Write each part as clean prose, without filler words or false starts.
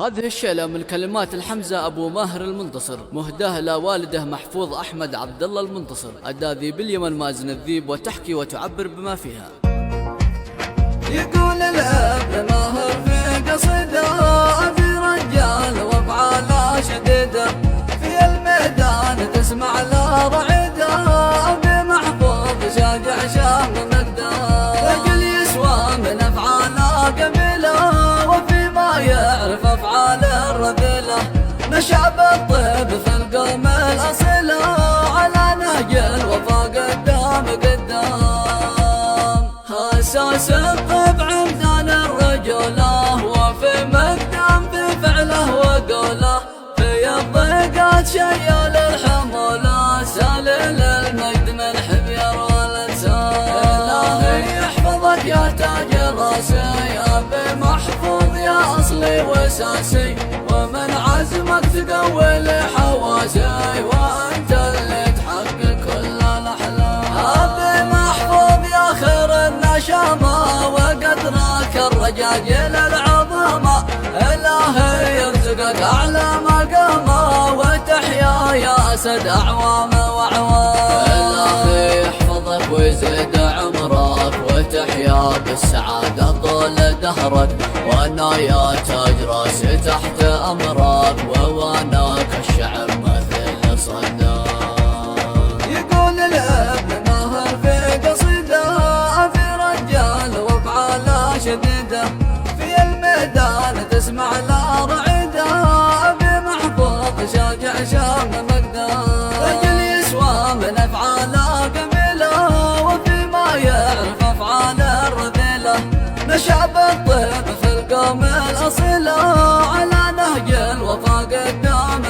هذه الشيلة من كلمات الحمزة أبو ماهر المنتصر، مهداه لوالده محفوظ أحمد عبد الله المنتصر. أدى ذي باليمن مازن الذيب، وتحكي وتعبر بما فيها. يقول الأب ماهر في قصيدة في رجال وافعاله شديدة، في الميدان تسمع له رعيدة، بمحفوظ شاجع شام مقدار، رجل يسوى من أفعاله قبيلة، وفيما يعرف أفعال الرذيلة، نشأ بالطيب في القوم الأصيلة، على نهج الوفا قدام أساس الطبع امتان الرجولة، وفي مقدام في فعله وقوله، في الضيقات شيال الحمولة، سالل المجد من حبير والانسان. إلهي يحفظك يا تاج راسي، يا بمحفوظ يا أصلي وساسي، ومن عزمك تقوي لي حواسي، وأنت اللي تحقق كل الأحلام. أبي محفوظ يا خير النشامة، وقدرك الرجاجيل العظامة، إلهي يرزقك أعلى مقامة، وتحيا يا أسد أعوام وأعوام. إلهي يحفظك ويزيد عمرك، وتحيا بالسعادة طول دهرك، وأنا يا تاج راسي تحت أمرك، وواناك الشعب مثل صداك. يقول الابن ماهر في قصيدة في رجال وافعاله شديدة، في الميدان تسمع له رعيدة، بمحفوظ شاجع شام مقدار، رجل يسوى من أفعاله قبيلة، وفيما يعرف أفعال الرذيلة، نشأ بالطيب في القوم الأصيلة، على نهج الوفا قدام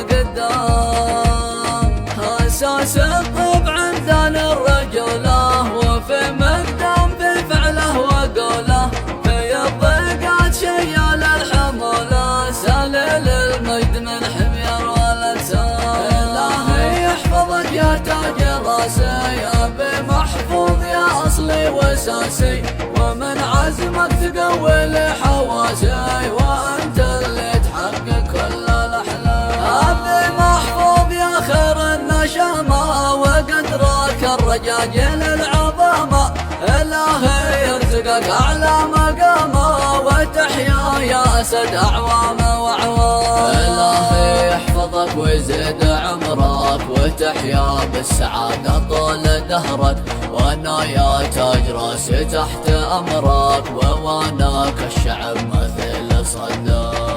أساس الطبع امتان الرجولة، وفي مقدام في فعله وقوله، في الضيقات شيال الحمولة، سالل المجد من حمير والانسان. إلهي يحفظك يا تاج راسي، يا بمحفوظ يا أصلي وساسي، ومن عزمك تقوي لي حواسي، وأنت اللي تحقق كل الأحلام. أبي محفوظ يا خير النشامة، وقدرك الرجاجيل العظامة، إلهي يرزقك أعلى مقامة، وتحيا يا أسد أعوام وأعوام. إلهي يحفظك ويزيد عمرك، وتحيا بالسعادة طول دهرك، وأنا يا تاج راسي تحت أمرك، وواناك الشعب مثل صداك.